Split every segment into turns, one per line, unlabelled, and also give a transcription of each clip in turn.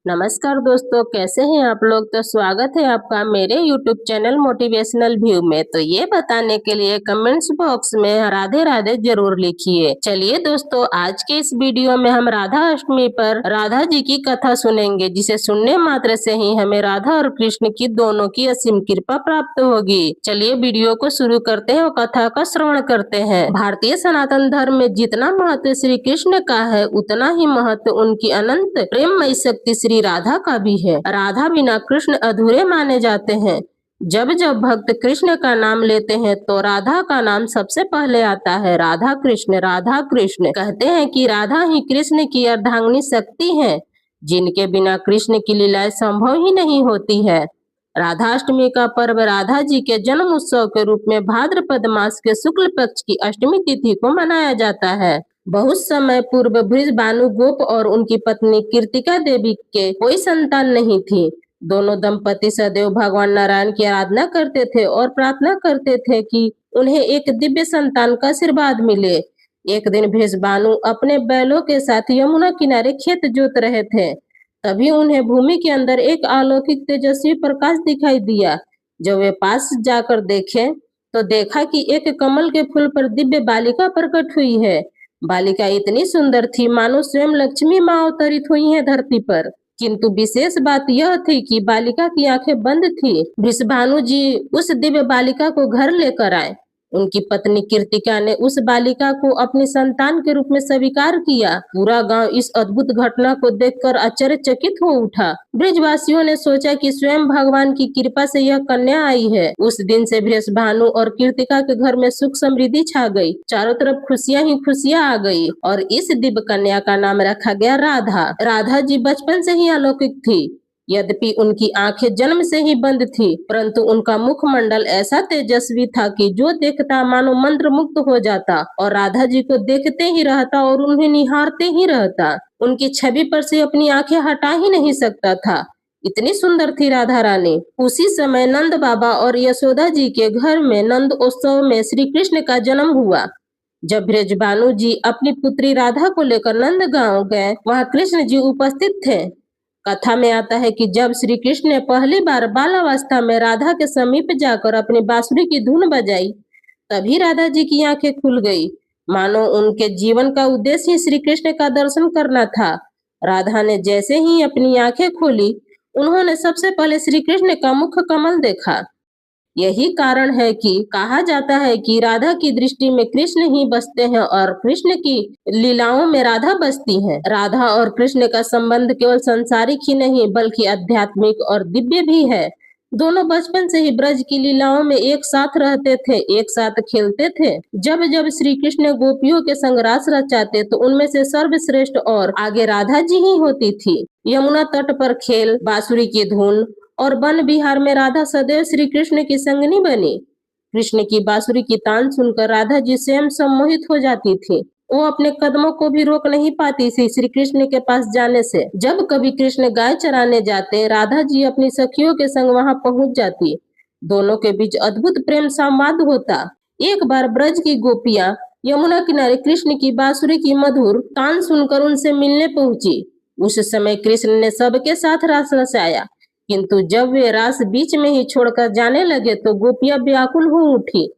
नमस्कार दोस्तों, कैसे हैं आप लोग। तो स्वागत है आपका मेरे YouTube चैनल मोटिवेशनल व्यू में। तो ये बताने के लिए कमेंट्स बॉक्स में राधे राधे जरूर लिखिए। चलिए दोस्तों, आज के इस वीडियो में हम राधा अष्टमी पर राधा जी की कथा सुनेंगे, जिसे सुनने मात्र से ही हमें राधा और कृष्ण की दोनों की असीम कृपा प्राप्त होगी। चलिए वीडियो को शुरू करते हैं और कथा का श्रवण करते हैं। भारतीय सनातन धर्म में जितना महत्व श्री कृष्ण का है, उतना ही महत्व उनकी अनंत प्रेममयी शक्ति श्री राधा का भी है। राधा बिना कृष्ण अधूरे माने जाते हैं। जब जब भक्त कृष्ण का नाम लेते हैं तो राधा का नाम सबसे पहले आता है। राधा कृष्ण कहते हैं कि राधा ही कृष्ण की अर्धांगिनी शक्ति है, जिनके बिना कृष्ण की लीलाएं संभव ही नहीं होती है। राधाष्टमी का पर्व राधा जी के जन्म उत्सव के रूप में भाद्रपद मास के शुक्ल पक्ष की अष्टमी तिथि को मनाया जाता है। बहुत समय पूर्व बृजभानु गोप और उनकी पत्नी कीर्तिका देवी के कोई संतान नहीं थी। दोनों दंपति सदैव भगवान नारायण की आराधना करते थे और प्रार्थना करते थे कि उन्हें एक दिव्य संतान का आशीर्वाद मिले। एक दिन बृजभानु अपने बैलों के साथ यमुना किनारे खेत जोत रहे थे। तभी उन्हें भूमि के अंदर एक अलौकिक तेजस्वी प्रकाश दिखाई दिया। जब वे पास जाकर देखे तो देखा कि एक कमल के फूल पर दिव्य बालिका प्रकट हुई है। बालिका इतनी सुंदर थी मानो स्वयं लक्ष्मी माँ अवतरित हुई है धरती पर। किंतु विशेष बात यह थी कि बालिका की आंखें बंद थी। वृषभानु जी उस दिव्य बालिका को घर लेकर आए। उनकी पत्नी कीर्तिका ने उस बालिका को अपनी संतान के रूप में स्वीकार किया। पूरा गांव इस अद्भुत घटना को देखकर आश्चर्यचकित हो उठा। ब्रजवासियों ने सोचा कि स्वयं भगवान की कृपा से यह कन्या आई है। उस दिन से वृषभानु और कीर्तिका के घर में सुख समृद्धि छा गई। चारों तरफ खुशियां ही खुशियां आ गई और इस दिव्य कन्या का नाम रखा गया राधा। राधा जी बचपन से ही अलौकिक थी। यद्यपि उनकी आंखें जन्म से ही बंद थी, परंतु उनका मुखमंडल ऐसा तेजस्वी था कि जो देखता मानो मंत्र मुक्त हो जाता और राधा जी को देखते ही रहता और उन्हें निहारते ही रहता। उनकी छवि पर से अपनी आंखें हटा ही नहीं सकता था। इतनी सुंदर थी राधा रानी। उसी समय नंद बाबा और यशोदा जी के घर में नंद उत्सव में श्री कृष्ण का जन्म हुआ। जब बृजभानु जी अपनी पुत्री राधा को लेकर नंद गांव गए, वहां कृष्ण जी उपस्थित थे। कथा में आता है कि जब श्री कृष्ण ने पहली बार बालावस्था में राधा के समीप जाकर अपनी बांसुरी की धुन बजाई, तभी राधा जी की आंखें खुल गई। मानो उनके जीवन का उद्देश्य ही श्री कृष्ण का दर्शन करना था। राधा ने जैसे ही अपनी आंखें खोली, उन्होंने सबसे पहले श्री कृष्ण का मुख कमल देखा। यही कारण है कि कहा जाता है कि राधा की दृष्टि में कृष्ण ही बसते हैं और कृष्ण की लीलाओं में राधा बसती है। राधा और कृष्ण का संबंध केवल सांसारिक ही नहीं बल्कि आध्यात्मिक और दिव्य भी है। दोनों बचपन से ही ब्रज की लीलाओं में एक साथ रहते थे, एक साथ खेलते थे। जब जब श्री कृष्ण गोपियों के संग रास रचाते तो उनमें से सर्वश्रेष्ठ और आगे राधा जी ही होती थी। यमुना तट पर खेल, बांसुरी की धुन और वन विहार में राधा सदैव श्री कृष्ण की संगनी बनी। कृष्ण की बांसुरी की तान सुनकर राधा जी स्वयं सम्मोहित हो जाती थी। वो अपने कदमों को भी रोक नहीं पाती थी श्री कृष्ण के पास जाने से। जब कभी कृष्ण गाय चराने जाते, राधा जी अपनी सखियों के संग वहां पहुंच जाती। दोनों के बीच अद्भुत प्रेम संवाद होता। एक बार ब्रज की गोपियां यमुना किनारे कृष्ण की बांसुरी की मधुर तान सुनकर उनसे मिलने पहुंची। उस समय कृष्ण ने सबके साथ रास रचाया, किंतु जब वे रास बीच में ही छोड़कर जाने लगे तो गोपियां व्याकुल हो उठी।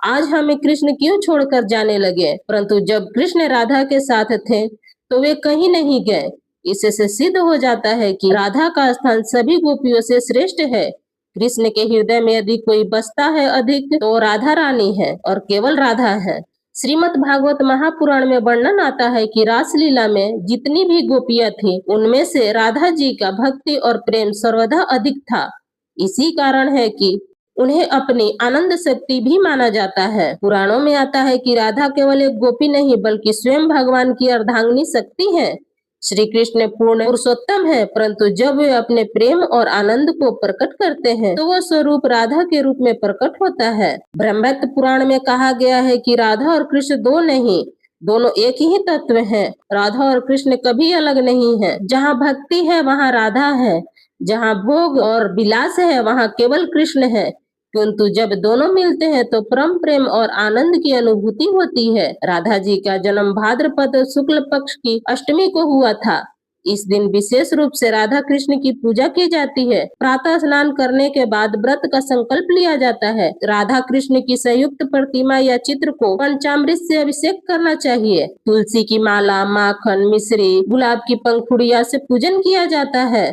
आज हमें कृष्ण क्यों छोड़कर जाने लगे? परंतु जब कृष्ण राधा के साथ थे तो वे कहीं नहीं गए। इससे सिद्ध हो जाता है कि राधा का स्थान सभी गोपियों से श्रेष्ठ है। कृष्ण के हृदय में यदि कोई बसता है अधिक तो राधा रानी है और केवल राधा है। श्रीमद् भागवत महापुराण में वर्णन आता है कि रासलीला में जितनी भी गोपियां थी, उनमें से राधा जी का भक्ति और प्रेम सर्वदा अधिक था। इसी कारण है कि उन्हें अपनी आनंद शक्ति भी माना जाता है। पुराणों में आता है कि राधा केवल एक गोपी नहीं बल्कि स्वयं भगवान की अर्धांगिनी शक्ति है। श्री कृष्ण पूर्ण पुरुषोत्तम है, परंतु जब वे अपने प्रेम और आनंद को प्रकट करते हैं तो वह स्वरूप राधा के रूप में प्रकट होता है। ब्रह्मवैवर्त पुराण में कहा गया है कि राधा और कृष्ण दो नहीं, दोनों एक ही तत्व हैं। राधा और कृष्ण कभी अलग नहीं है। जहाँ भक्ति है वहाँ राधा है, जहाँ भोग और विलास है वहाँ केवल कृष्ण है। किंतु जब दोनों मिलते हैं तो परम प्रेम और आनंद की अनुभूति होती है। राधा जी का जन्म भाद्रपद शुक्ल पक्ष की अष्टमी को हुआ था। इस दिन विशेष रूप से राधा कृष्ण की पूजा की जाती है। प्रातः स्नान करने के बाद व्रत का संकल्प लिया जाता है। राधा कृष्ण की संयुक्त प्रतिमा या चित्र को पंचामृत से अभिषेक करना चाहिए। तुलसी की माला, माखन, मिश्री, गुलाब की पंखुड़िया से पूजन किया जाता है।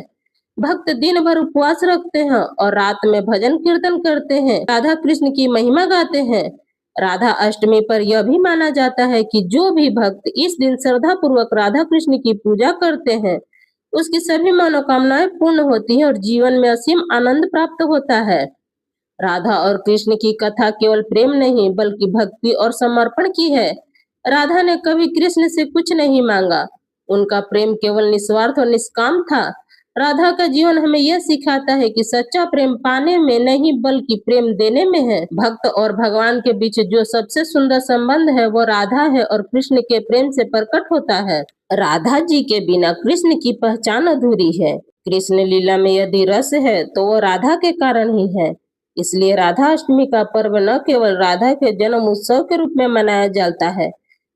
भक्त दिन भर उपवास रखते हैं और रात में भजन कीर्तन करते हैं, राधा कृष्ण की महिमा गाते हैं। राधा अष्टमी पर यह भी माना जाता है कि जो भी भक्त इस दिन श्रद्धा पूर्वक राधा कृष्ण की पूजा करते हैं, उसकी सभी मनोकामनाएं पूर्ण होती हैं और जीवन में असीम आनंद प्राप्त होता है। राधा और कृष्ण की कथा केवल प्रेम नहीं बल्कि भक्ति और समर्पण की है। राधा ने कभी कृष्ण से कुछ नहीं मांगा, उनका प्रेम केवल निस्वार्थ और निष्काम था। राधा का जीवन हमें यह सिखाता है कि सच्चा प्रेम पाने में नहीं बल्कि प्रेम देने में है। भक्त और भगवान के बीच जो सबसे सुंदर संबंध है वो राधा है और कृष्ण के प्रेम से प्रकट होता है। राधा जी के बिना कृष्ण की पहचान अधूरी है। कृष्ण लीला में यदि रस है तो वो राधा के कारण ही है। इसलिए राधा अष्टमी का पर्व न केवल राधा के जन्म उत्सव के रूप में मनाया जाता है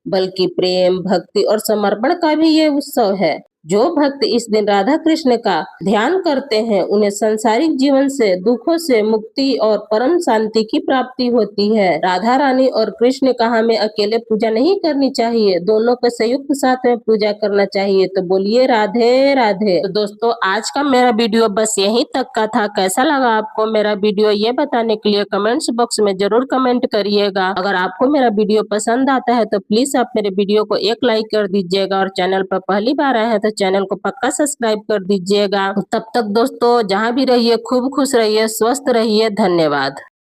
बल्कि प्रेम, भक्ति और समर्पण का भी ये उत्सव है। जो भक्त इस दिन राधा कृष्ण का ध्यान करते हैं उन्हें सांसारिक जीवन से, दुखों से मुक्ति और परम शांति की प्राप्ति होती है। राधा रानी और कृष्ण का हमें अकेले पूजा नहीं करनी चाहिए, दोनों को संयुक्त साथ में पूजा करना चाहिए। तो बोलिए राधे राधे। तो दोस्तों आज का मेरा वीडियो बस यहीं तक का था। कैसा लगा आपको मेरा वीडियो ये बताने के लिए कमेंट्स बॉक्स में जरूर कमेंट करिएगा। अगर आपको मेरा वीडियो पसंद आता है तो प्लीज आप मेरे वीडियो को एक लाइक कर दीजिएगा और चैनल पर पहली बार आए हैं तो चैनल को पक्का सब्सक्राइब कर दीजिएगा। तब तक दोस्तों जहां भी रहिए खूब खुश रहिए, स्वस्थ रहिए। धन्यवाद।